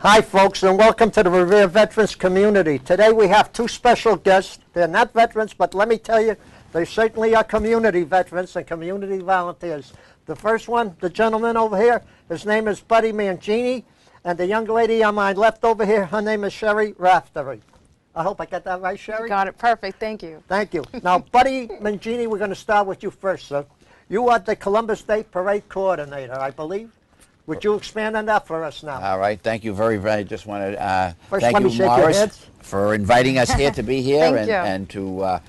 Hi, folks, and welcome to the Revere Veterans Community. Today we have two special guests. They're not veterans, but let me tell you, they certainly are community veterans and community volunteers. The first one, the gentleman over here, his name is Buddy Mangini, and the young lady on my left over here, her name is Sherri Raftery. I hope I got that right, Sherri? You got it perfect, thank you. Thank you. Now, Buddy Mangini, we're going to start with you first, sir. You are the Columbus Day Parade Coordinator, I believe. Would you expand on that for us now? All right, thank you very, very. I just want to First, thank let me you, shake your Morris, hands. for inviting us here to be here Thank you. and to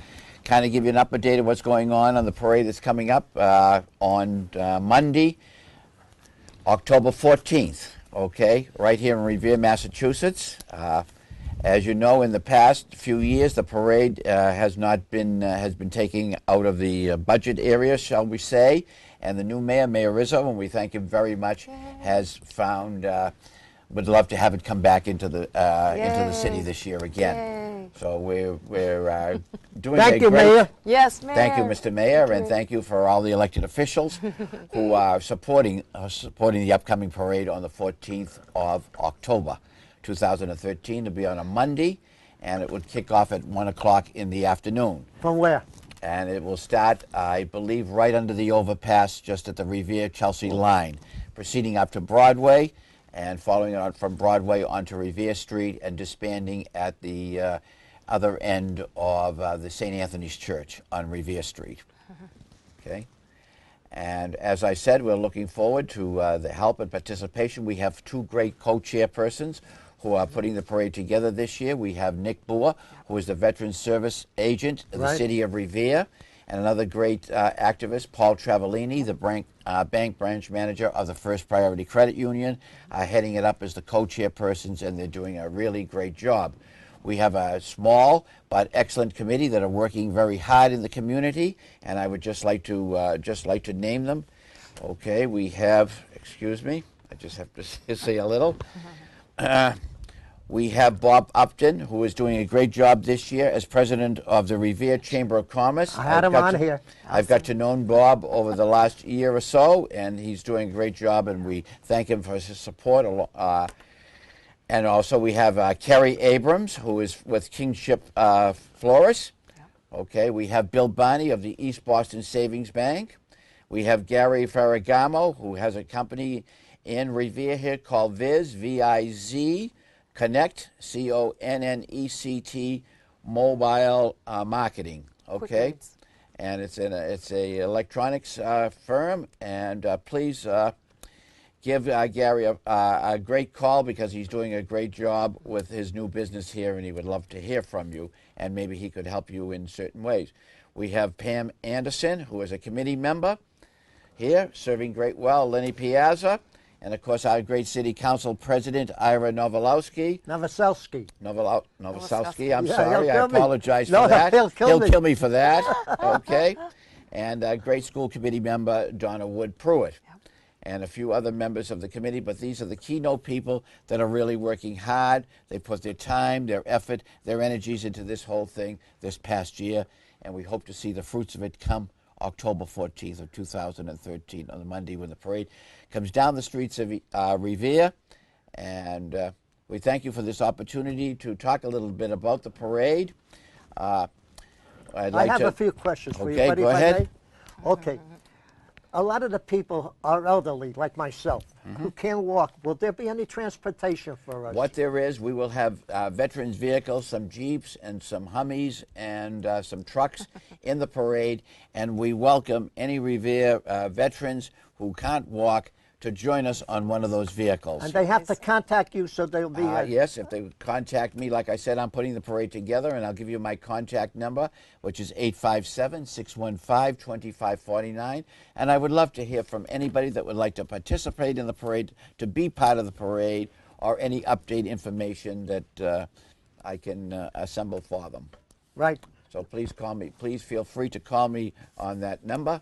kind of give you an update of what's going on the parade that's coming up on Monday, October 14th, okay, right here in Revere, Massachusetts. As you know, in the past few years, the parade has been taken out of the budget area, shall we say, and the new mayor, Mayor Rizzo, and we thank him very much, has found would love to have it come back into the city this year again. Yay. So we're doing Thank you, great. Mayor. Yes, Mayor. Thank you, Mr. Mayor, and thank you for all the elected officials who are supporting the upcoming parade on the 14th of October, 2013, to be on a Monday, and it would kick off at 1 o'clock in the afternoon. From where? And it will start, I believe, right under the overpass, just at the Revere-Chelsea line, proceeding up to Broadway, and following on from Broadway onto Revere Street, and disbanding at the other end of the St. Anthony's Church on Revere Street. Okay? And as I said, we're looking forward to the help and participation. We have two great co-chairpersons who are putting the parade together this year. We have Nick Boer, who is the Veterans Service Agent of the City of Revere, and another great activist, Paul Travellini, the bank branch manager of the First Priority Credit Union, heading it up as the co-chairpersons, and they're doing a really great job. We have a small but excellent committee that are working very hard in the community, and I would just like to name them. Okay, we have, excuse me, I just have to say a little. We have Bob Upton, who is doing a great job this year as president of the Revere Chamber of Commerce. I had him on here. I've got to know Bob over the last year or so, and he's doing a great job, and we thank him for his support. And also we have Kerry Abrams, who is with Kingship Florist. Okay, we have Bill Barney of the East Boston Savings Bank. We have Gary Ferragamo, who has a company in Revere here called Viz, V-I-Z, Connect, C-O-N-N-E-C-T, Mobile Marketing, okay? And it's a electronics firm, and please give Gary a great call, because he's doing a great job with his new business here, and he would love to hear from you, and maybe he could help you in certain ways. We have Pam Anderson, who is a committee member here, serving great well, Lenny Piazza, and of course our great city council president, Ira Novoselsky. Novoselsky. Novoselsky, I'm Yeah, sorry, I apologize No, for that. he'll kill me for that, okay? And a great school committee member, Donna Wood Pruitt. And a few other members of the committee, but these are the keynote people that are really working hard. They put their time, their effort, their energies into this whole thing this past year, and we hope to see the fruits of it come October 14th of 2013, on the Monday when the parade comes down the streets of Revere. And we thank you for this opportunity to talk a little bit about the parade. I have a few questions for you, Okay, buddy, go if I ahead. may. Okay. A lot of the people are elderly, like myself, who can't walk. Will there be any transportation for us? What there is, we will have veterans vehicles, some Jeeps and some Hummees and some trucks in the parade, and we welcome any Revere veterans who can't walk to join us on one of those vehicles. And they have to contact you, so they'll be... Yes, if they contact me, like I said, I'm putting the parade together, and I'll give you my contact number, which is 857-615-2549. And I would love to hear from anybody that would like to participate in the parade, to be part of the parade, or any update information that I can assemble for them. Right. So please call me. Please feel free to call me on that number.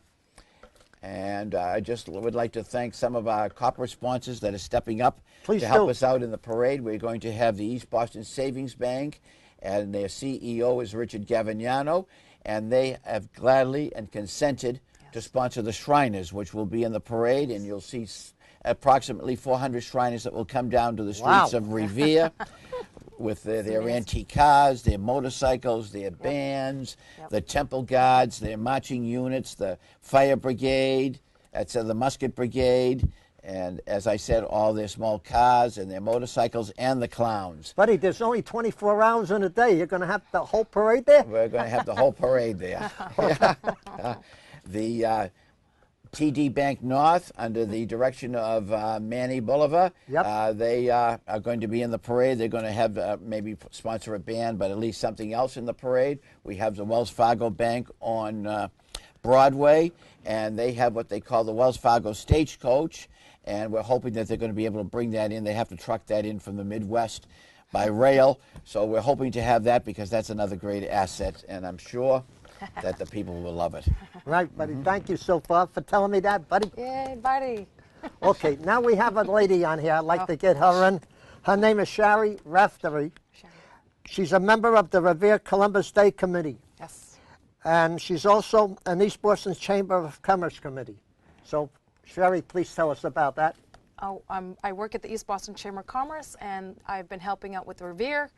And I just would like to thank some of our corporate sponsors that are stepping up to help us out in the parade. We're going to have the East Boston Savings Bank, and their CEO is Richard Gavignano, and they have gladly and consented to sponsor the Shriners, which will be in the parade, and you'll see approximately 400 Shriners that will come down to the Wow. streets of Revere with their antique cars, their motorcycles, their bands, the temple guards, their marching units, the fire brigade, that's the musket brigade, and as I said, all their small cars and their motorcycles and the clowns. Buddy, there's only 24 hours in a day. You're going to have the whole parade there? We're going to have the whole parade there. The TD Bank North, under the direction of Manny Bolivar, they are going to be in the parade. They're going to have maybe sponsor a band, but at least something else in the parade. We have the Wells Fargo Bank on Broadway, and they have what they call the Wells Fargo Stagecoach, and we're hoping that they're going to be able to bring that in. They have to truck that in from the Midwest by rail, so we're hoping to have that because that's another great asset, and I'm sure that the people will love it. Right, buddy. Thank you so far for telling me that, buddy. Yay, buddy. Okay, now we have a lady on here. I'd like to get her in. Her name is Sherri Raftery. She's a member of the Revere Columbus Day Committee. Yes. And she's also an East Boston Chamber of Commerce Committee. So, Sherri, please tell us about that. Oh, I work at the East Boston Chamber of Commerce, and I've been helping out with the Revere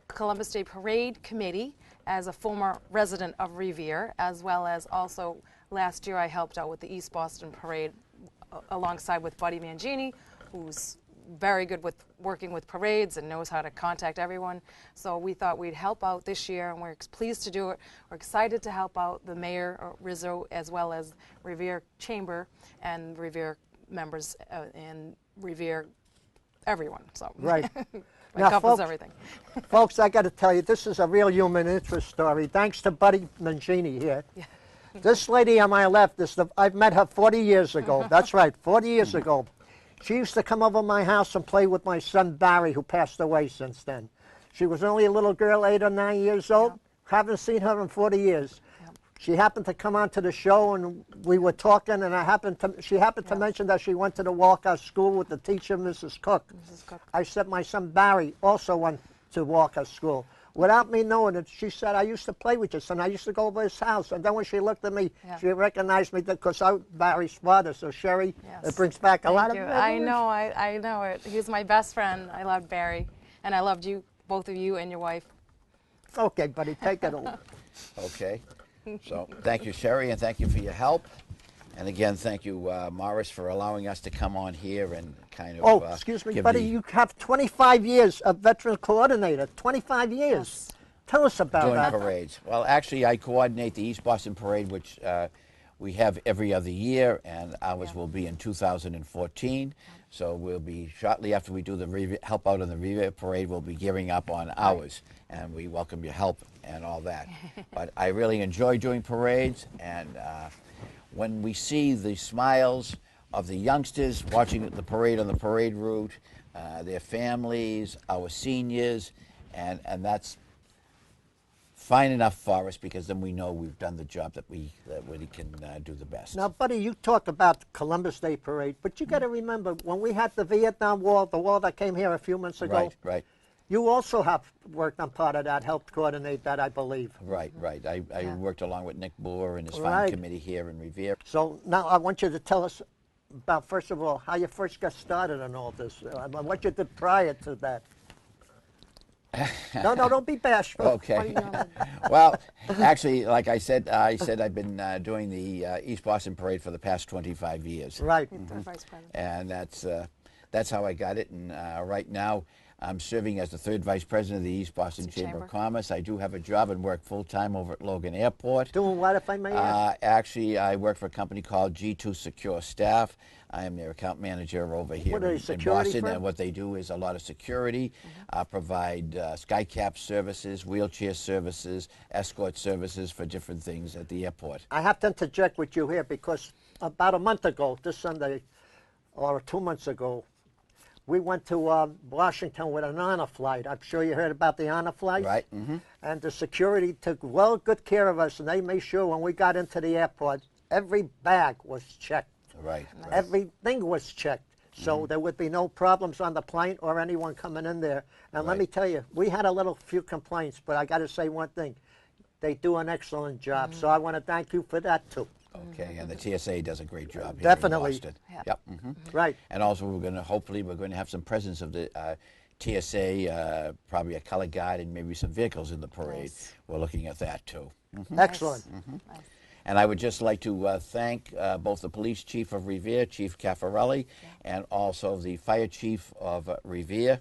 Columbus Day Parade Committee as a former resident of Revere, as well as also last year I helped out with the East Boston Parade alongside with Buddy Mangini, who's very good with working with parades and knows how to contact everyone. So we thought we'd help out this year, and we're pleased to do it. We're excited to help out the Mayor Rizzo, as well as Revere Chamber and Revere members and Revere everyone. So Right. It Now, covers folks, everything. Folks, I got to tell you, this is a real human interest story. Thanks to Buddy Mangini here. Yeah. This lady on my left, I've met her 40 years ago. That's right, 40 years ago. She used to come over my house and play with my son Barry, who passed away since then. She was only a little girl, 8 or 9 years old. Haven't seen her in 40 years. She happened to come onto the show, and we were talking, and she happened to mention that she went to the Walker School with the teacher, Mrs. Cook. Mrs. Cook. I said my son Barry also went to Walker School. Without me knowing it, she said, I used to play with your son. I used to go over his house. And then when she looked at me, she recognized me because I'm Barry's father. So, Sherri, it brings back a lot of memories. I know, I know it. He's my best friend. I loved Barry, and I loved you, both of you and your wife. Okay, buddy, take it away. Okay. So thank you, Sherri, and thank you for your help. And again, thank you, Morris, for allowing us to come on here and kind of. Oh, excuse me, buddy, you have 25 years of veteran coordinator. 25 years. Yes. Tell us about that. Doing parades. Well, actually, I coordinate the East Boston Parade, which we have every other year, and ours will be in 2014. So we'll be, shortly after we do the help out on the Revere Parade, we'll be gearing up on ours, and we welcome your help and all that. But I really enjoy doing parades, and when we see the smiles of the youngsters watching the parade on the parade route, their families, our seniors, and that's fine enough for us, because then we know we've done the job that we can do the best. Now, buddy, you talk about the Columbus Day Parade, but you got to remember, when we had the Vietnam War, the war that came here a few months ago, Right, right. you also have worked on part of that, helped coordinate that, I believe. Right, right. I worked along with Nick Boer and his farm committee here in Revere. So now I want you to tell us about, first of all, how you first got started in all this, what you did prior to that. No, don't be bashful. Okay. Well, actually, like I said I've been doing the East Boston Parade for the past 25 years. Right. Vice President. And that's how I got it. And right now, I'm serving as the 3rd Vice President of the East Boston Chamber of Commerce. I do have a job and work full-time over at Logan Airport. Doing what, if I may ask? Actually, I work for a company called G2 Secure Staff. I am their account manager over here in Boston, and what they do is a lot of security, provide skycap services, wheelchair services, escort services for different things at the airport. I have to interject with you here because about a month ago, this Sunday, or 2 months ago, we went to Washington with an honor flight. I'm sure you heard about the honor flight. Right. And the security took good care of us, and they made sure when we got into the airport, every bag was checked. Right. Everything was checked. So there would be no problems on the plane or anyone coming in there. And let me tell you, we had a few complaints, but I got to say one thing. They do an excellent job. So I want to thank you for that, too. Okay, and the TSA does a great job here Definitely. in Boston. Yeah. Yep. Right. And also, hopefully, we're going to have some presence of the TSA, probably a color guard and maybe some vehicles in the parade. Nice. We're looking at that too. Excellent. Nice. And I would just like to thank both the police chief of Revere, Chief Caffarelli, and also the fire chief of Revere,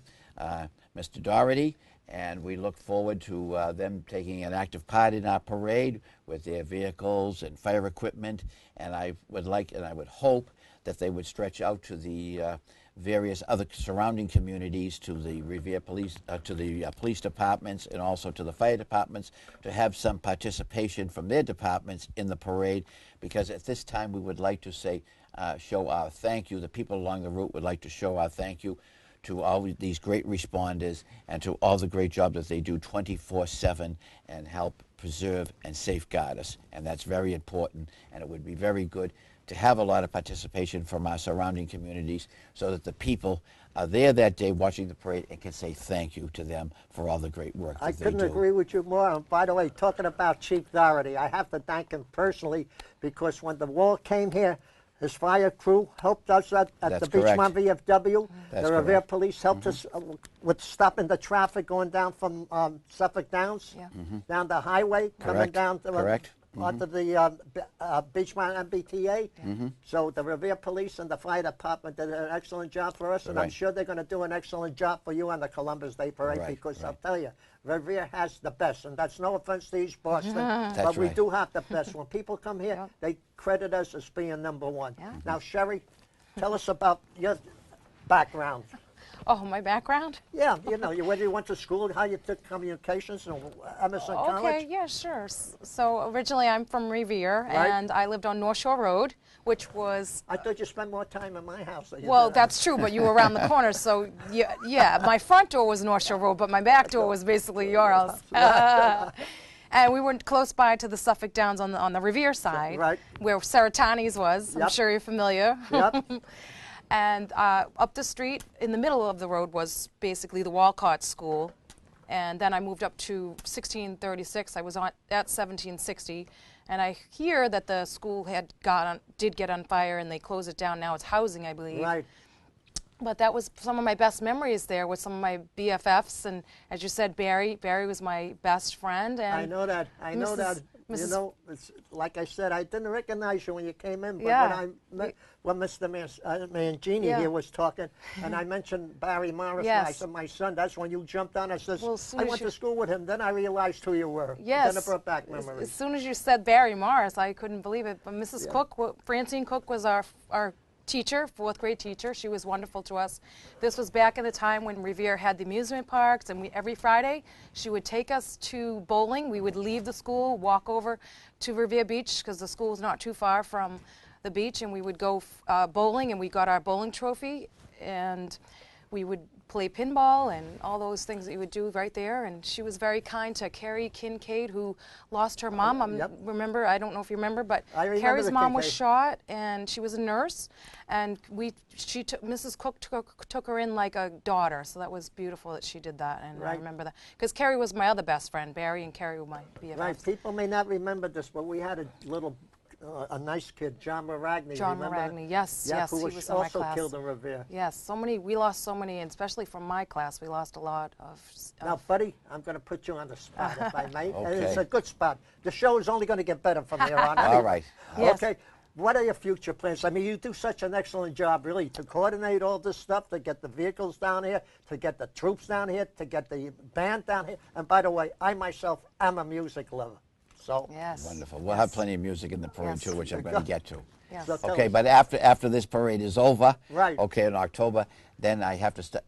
Mr. Doherty. And we look forward to them taking an active part in our parade with their vehicles and fire equipment. And I would hope that they would stretch out to the various other surrounding communities, to the Revere police, to the police departments, and also to the fire departments, to have some participation from their departments in the parade. Because at this time, we would like to show our thank you. The people along the route would like to show our thank you to all these great responders and to all the great job that they do 24/7 and help preserve and safeguard us. And that's very important, and it would be very good to have a lot of participation from our surrounding communities so that the people are there that day watching the parade and can say thank you to them for all the great work that I they do. couldn't agree with you more. And by the way, talking about Chief Doherty, I have to thank him personally, because when the wall came here, his fire crew helped us at That's the Beachmont correct. VFW. That's the Revere correct. police helped us with stopping the traffic going down from Suffolk Downs Yeah. down the highway, coming Correct. down to Correct. onto the Beachmont MBTA. So the Revere Police and the Fire Department did an excellent job for us, and I'm Right. sure they're going to do an excellent job for you on the Columbus Day Parade, Right, because I'll right. tell you, Revere has the best, and that's no offense to East Boston, but That's we right. do have the best. When people come here, Yep. they credit us as being #1. Yeah. Now, Sherri, tell us about your background. Oh, my background? Yeah, whether you went to school, how you took communications, and Emerson College. Okay, yeah, sure. So originally I'm from Revere, Right. and I lived on North Shore Road, which was, I thought you spent more time in my house than you well, did. that's true, but you were around the corner, so yeah, my front door was North Shore Road, but my back door was basically your house. And we were close by to the Suffolk Downs on the Revere side, Right. where Seratani's was. I'm Yep. sure you're familiar. Yep. And up the street, in the middle of the road, was basically the Walcott School. And then I moved up to 1636. I was at 1760. And I hear that the school did get on fire, and they closed it down. Now it's housing, I believe. Right. But that was some of my best memories there with some of my BFFs. And as you said, Barry was my best friend. And I know that. I know that. Mrs. It's, like I said, I didn't recognize you when you came in, but Yeah. when Mr. Mangini Yeah. here was talking, and I mentioned Barry Morris, and I Yes. said, my son, that's when you jumped on. I said, Well, as soon I as went you- to school with him. Then I realized who you were. Yes. Then it brought back As memories. soon as you said Barry Morris, I couldn't believe it. But Mrs. Cook, Francine Cook, was our teacher, 4th grade teacher. She was wonderful to us. This was back in the time when Revere had the amusement parks, and every Friday she would take us to bowling. We would leave the school, walk over to Revere Beach, because the school was not too far from the beach, and we would go bowling, and we got our bowling trophy, and we would play pinball and all those things that you would do right there. And she was very kind to Carrie Kincaid, who lost her mom. Yep. Remember, I don't know if you remember, but I remember Carrie's the mom was Kincaid. shot, and she was a nurse, and Mrs. Cook took her in like a daughter. So that was beautiful that she did that, and I Right. remember that because Carrie was my other best friend. Barry and Carrie were my BFFs. Right. People may not remember this, but we had a little, a nice kid, John Maragni. John remember? Maragni, yes, Yeah, yes, who he was was in my also class. killed in Revere. Yes, we lost so many, and especially from my class, we lost a lot of. Now, buddy, I'm going to put you on the spot, if I may. And Okay. it's a good spot. The show is only going to get better from here on. All right. Yes. Okay. What are your future plans? I mean, you do such an excellent job, really, to coordinate all this stuff, to get the vehicles down here, to get the troops down here, to get the band down here. And by the way, I myself am a music lover. So, Yes. Wonderful. We'll have plenty of music in the parade Yes. too, which I'm going to get to. Yes. So tell Okay, us. but after this parade is over, Right. okay, in October, then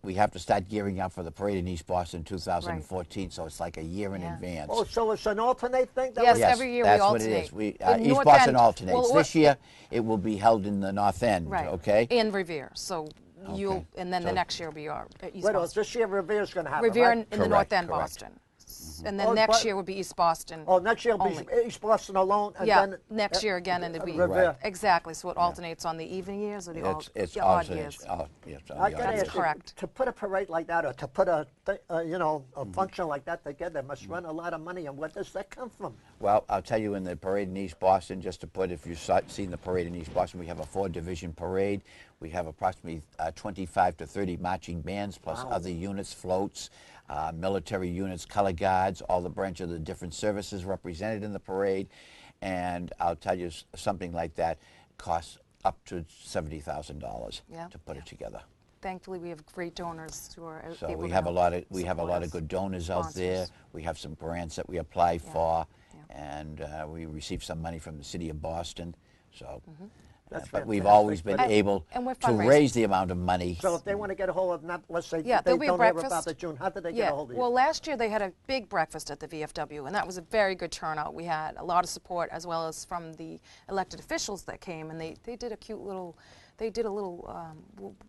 we have to start gearing up for the parade in East Boston 2014. So it's like a year in Yeah. advance. Oh, so it's an alternate thing? That Yes, was- Yes, every year we that's alternate. what it is. In East North Boston End. alternates. Well, This year, it will be held in the North End. Right. Okay. And Revere. So and then the So- next year will be our East Wait, Boston. this year Revere's going to have Revere it, right? in the North Correct, End, correct. Boston. And then Oh, next but- year would be East Boston. Oh, next year will only. be East Boston alone, and Yeah, then next year again, and it'd be Revere. exactly. So it alternates on the evening years or the It's odd alternate. years. Oh, yes, on I the gotta odd years. ask you, correct. to put a parade like that, or to put a function like that together, must run a lot of money. And where does that come from? Well, I'll tell you, in the parade in East Boston, just to put, if you've seen the parade in East Boston, we have a 4-division parade. We have approximately 25 to 30 marching bands, plus other units, floats, military units, color guards, all the branches of the different services represented in the parade. And I'll tell you, something like that costs up to $70,000 Yeah. to put it together. Thankfully, we have great donors who are So able we to have a help lot of support us. good donors out there. Sponsors. We have some grants that we apply for, Yeah. and we received some money from the city of Boston. So, That's but we've fantastic. always been able and we're to fundraising. raise the amount of money. So if they want to get a hold of, not, let's say Yeah, they there'll be a don't hear about breakfast. the June, how do they get Yeah, a hold of you? well, last year they had a big breakfast at the VFW, and that was a very good turnout. We had a lot of support, as well as from the elected officials that came, and they did a cute little,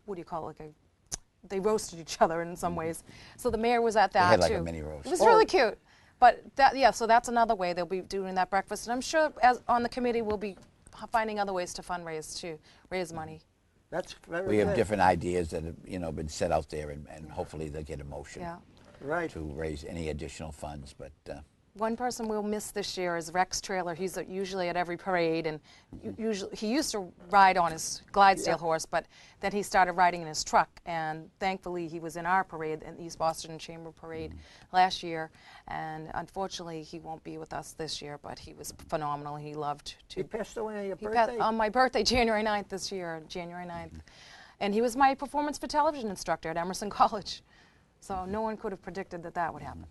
what do you call it, they roasted each other in some ways. So the mayor was at that had like too. a mini roast. It was really cute. But so that's another way they'll be doing that breakfast, and I'm sure as on the committee we'll be finding other ways to fundraise to raise money. That's very We have good. different ideas that have been set out there, and hopefully they'll get a motion Yeah. Right. to raise any additional funds. But One person we'll miss this year is Rex Trailer. He's usually at every parade, and he used to ride on his Clydesdale horse, but then he started riding in his truck. And thankfully, he was in our parade, in the East Boston Chamber Parade last year. And unfortunately, he won't be with us this year, but he was phenomenal. He loved to. He passed away on your He birthday? passed on my birthday, January 9th this year, January 9th. And he was my performance for television instructor at Emerson College. So no one could have predicted that would happen.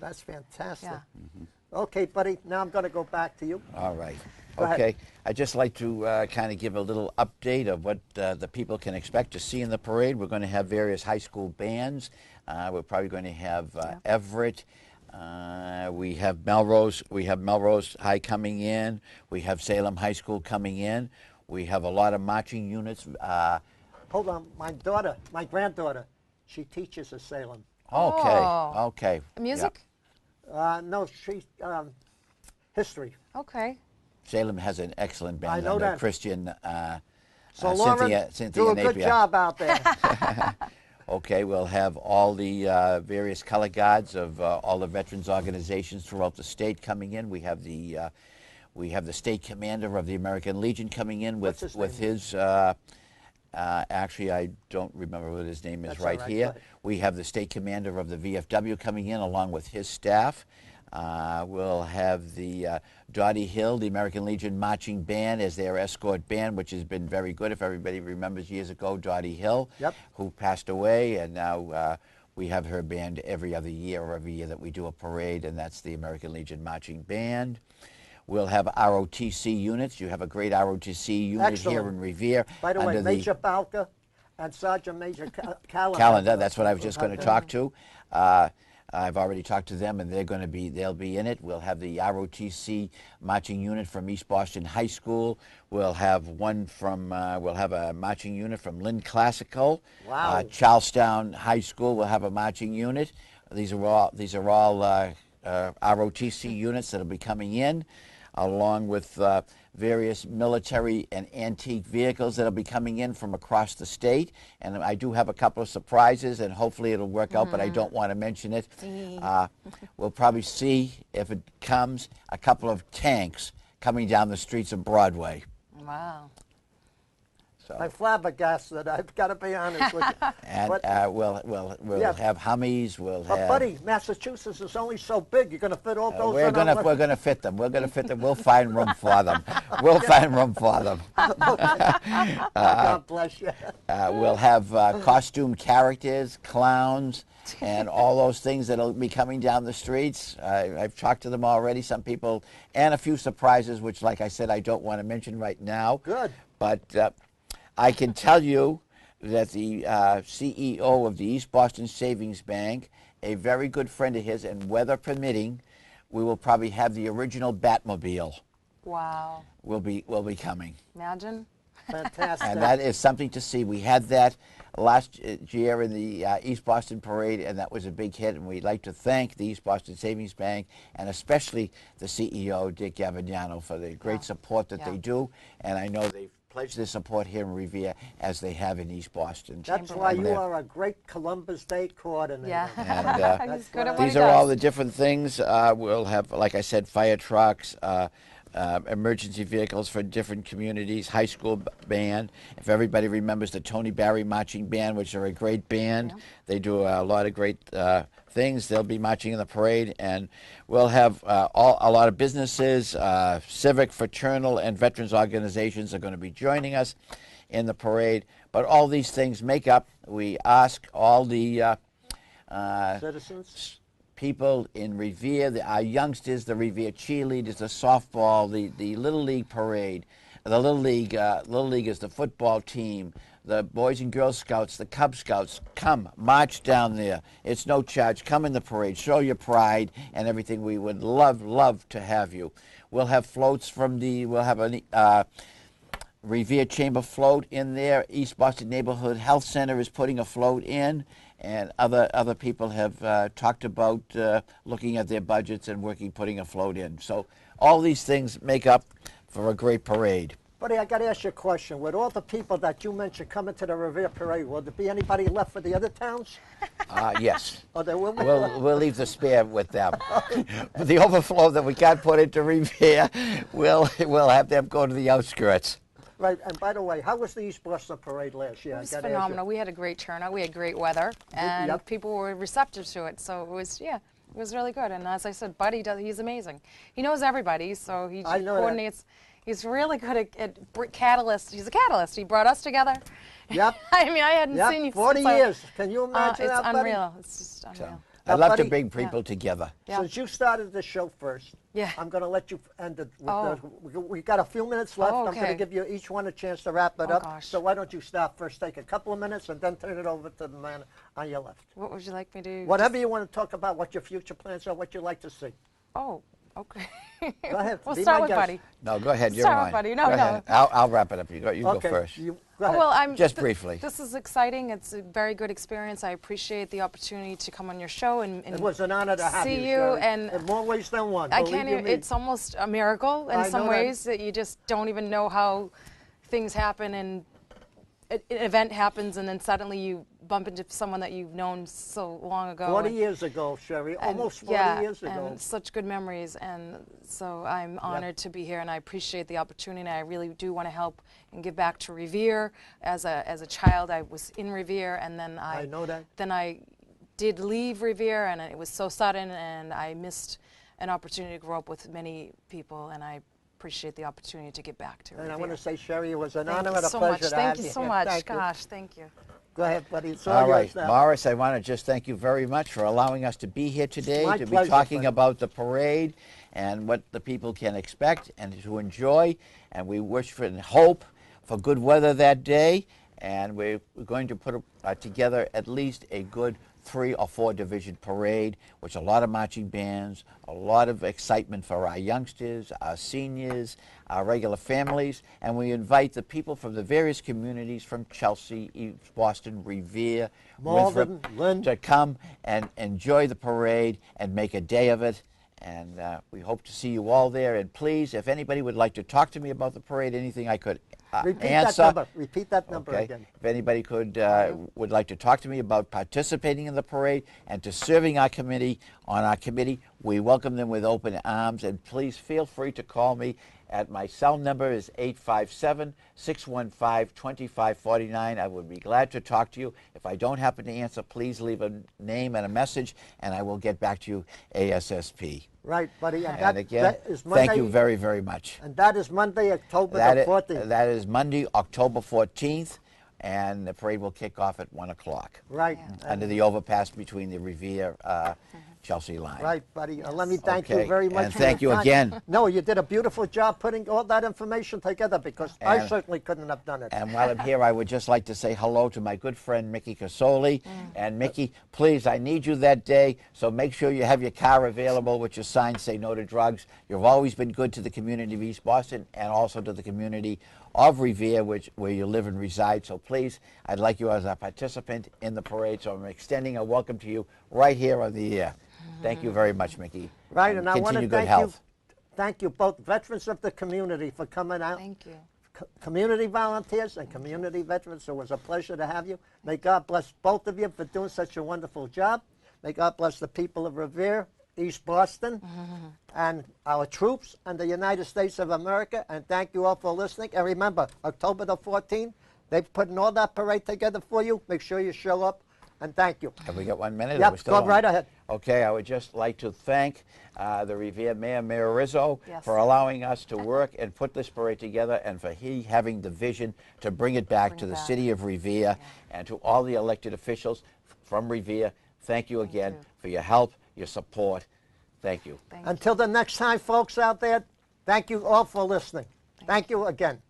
That's fantastic. Yeah. Okay, buddy, now I'm going to go back to you. all right. Go ahead. Okay. I'd just like to kind of give a little update of what the people can expect to see in the parade. We're going to have various high school bands. We're probably going to have Everett. We have Melrose. We have Melrose High coming in. We have Salem High School coming in. We have a lot of marching units. Hold on, my granddaughter, she teaches at Salem. Okay. Oh. Okay. Music? No, she, history. Okay. Salem has an excellent band I know under that. Christian So Lauren, Cynthia do a good Napier. job out there. Okay, we'll have all the various color guards of all the veterans organizations throughout the state coming in. We have the state commander of the American Legion coming in What's with his his. Actually, I don't remember what his name is That's all right right, here. go ahead. We have the state commander of the VFW coming in along with his staff. We'll have the Dottie Hill, the American Legion Marching Band, as their escort band, which has been very good. If everybody remembers years ago, Dottie Hill, Yep. who passed away, and now we have her band every other year or every year that we do a parade, and that's the American Legion Marching Band. We'll have ROTC units. You have a great ROTC unit here Excellent. in Revere. By the way, under Major Balka and Sergeant Major Calendar. Calendar. That's what I was just going to talk to. I've already talked to them, and they'll be in it. We'll have the ROTC marching unit from East Boston High School. We'll have we'll have a marching unit from Lynn Classical. Wow. Charlestown High School will have a marching unit. These are all ROTC units that'll be coming in, along with various military and antique vehicles that'll be coming in from across the state. And I do have a couple of surprises, and hopefully it'll work out, but I don't want to mention it. We'll probably see, if it comes, a couple of tanks coming down the streets of Broadway. Wow. So, I'm flabbergasted, I've got to be honest with you. and But- we'll Yeah. have Hummees. We'll But have. buddy, Massachusetts is only so big. You're going to fit all those We're in gonna fit them. We're gonna fit them. We'll find room for them. We'll find room for them. God bless you. We'll have costume characters, clowns, and all those things that'll be coming down the streets. I've talked to them already. Some people, and a few surprises, which, like I said, I don't want to mention right now. Good. But I can tell you that the CEO of the East Boston Savings Bank, a very good friend of his, and weather permitting, we will probably have the original Batmobile Wow. will be coming. Imagine. Fantastic. And that is something to see. We had that last year in the East Boston Parade, and that was a big hit. And we'd like to thank the East Boston Savings Bank and especially the CEO, Dick Gavignano, for the great support that they do. And I know they've pledged their support here in Revere as they have in East Boston. That's why you are a great Columbus Day coordinator. Yeah. And He's good at what these he are all does. the different things. We'll have, like I said, fire trucks, emergency vehicles for different communities, high school band. If everybody remembers the Tony Barry Marching Band, which are a great band, they do a lot of great things. They'll be marching in the parade, and we'll have a lot of businesses, civic, fraternal, and veterans organizations are going to be joining us in the parade. But all these things make up, we ask all the Citizens? people in Revere, our youngsters, the Revere cheerleaders, the softball, the Little League parade, the Little League is the football team, the Boys and Girl Scouts, the Cub Scouts. Come, march down there. It's no charge. Come in the parade. Show your pride and everything. We would love to have you. We'll have floats we'll have a Revere Chamber float in there. East Boston Neighborhood Health Center is putting a float in. And other people have talked about looking at their budgets and putting a float in. So all these things make up for a great parade. Buddy, I got to ask you a question. With all the people that you mentioned coming to the Revere Parade, will there be anybody left for the other towns? Yes. Or there will be? We'll leave the spare with them. The overflow that we can't put into Revere, we'll have them go to the outskirts. Right, and by the way, how was the East Boston Parade last year? It was phenomenal. We had a great turnout. We had great weather, and people were receptive to it. So it was really good. And as I said, Buddy he's amazing. He knows everybody, so he coordinates. He's really good at catalyst. He's a catalyst. He brought us together. Yep. I mean, I hadn't seen you 40 years. Can you imagine it's that, buddy? unreal. It's just unreal. I love to buddy, bring people together. Since you started the show first, I'm going to let you end it. We got a few minutes left. I'm going to give you each one a chance to wrap it up. Gosh. So why don't you start first, take a couple of minutes, and then turn it over to the man on your left. What would you like me to do? Whatever you want to talk about, what your future plans are, what you'd like to see. Oh, okay. Go ahead. We'll start with Buddy. No, go ahead. You're Start mine. with Buddy. Go ahead. I'll wrap it up. You go Okay, first. go ahead. Well, Just briefly. This is exciting. It's a very good experience. I appreciate the opportunity to come on your show and It was an honor to have you, see you. Sherri. And in more ways than one. I believe can't you even, me. it's almost a miracle in some know that. ways that you just don't even know how things happen, and an event happens and then suddenly you bump into someone that you've known so long ago. 40 years ago, Sherri, almost 40 years ago. And such good memories, and so I'm honored to be here, and I appreciate the opportunity. I really do want to help and give back to Revere. As a child, I was in Revere, and then I know that. Then I did leave Revere, and it was so sudden, and I missed an opportunity to grow up with many people, and I appreciate the opportunity to get back to Revere. And I want to say, Sherri, it was an honor Thank and you a so pleasure much. to Thank have you you so here. much. Thank you. Gosh, thank you. Go ahead, buddy. It's All right, yours now. Morris, I want to just thank you very much for allowing us to be here today, My to be pleasure, talking buddy. about the parade and what the people can expect and to enjoy. And we wish for and hope for good weather that day. And we're going to put together at least a good 3 or 4 division parade, which a lot of marching bands, a lot of excitement for our youngsters, our seniors, our regular families, and we invite the people from the various communities from Chelsea, East Boston, Revere, Malden, Winthrop, Lynn. to come and enjoy the parade and make a day of it. And we hope to see you all there. And please, if anybody would like to talk to me about the parade, anything I could Repeat answer. that number. Repeat that number Okay. again. If anybody would like to talk to me about participating in the parade and to serving our committee on our committee, we welcome them with open arms. And please feel free to call me. My cell number is 857-615-2549. I would be glad to talk to you. If I don't happen to answer, please leave a name and a message, and I will get back to you ASAP. Right, buddy. And again, that is Monday, thank you very, very much. And that is Monday, October the 14th. That is Monday, October 14th, and the parade will kick off at 1 o'clock. Right. Under the overpass between the Revere Chelsea line. Right, buddy. Let me thank you Okay, very much. and for thank your you time. again. No, you did a beautiful job putting all that information together, because I And- certainly couldn't have done it. And while I'm here, I would just like to say hello to my good friend Mickey Casoli. And Mickey, please, I need you that day, so make sure you have your car available with your sign, Say No to Drugs. You've always been good to the community of East Boston and also to the community of Revere, where you live and reside. So please, I'd like you as a participant in the parade. So I'm extending a welcome to you right here on the air. Thank you very much, Mickey. Right, and I want to continue good health. thank you both veterans of the community for coming out. Thank you. Community volunteers and community veterans. It was a pleasure to have you. May God bless both of you for doing such a wonderful job. May God bless the people of Revere, East Boston, and our troops and the United States of America. And thank you all for listening. And remember, October the 14th, they're putting all that parade together for you. Make sure you show up. And thank you. Have we got 1 minute? Yep, go right ahead. Okay, I would just like to thank the Revere Mayor Rizzo Yes. for allowing us to work and put this parade together, and for he having the vision to bring it back to the city of Revere, and to all the elected officials from Revere. Thank you again for your help, your support. Thank you. Until the next time, folks out there, thank you all for listening. Thank you again.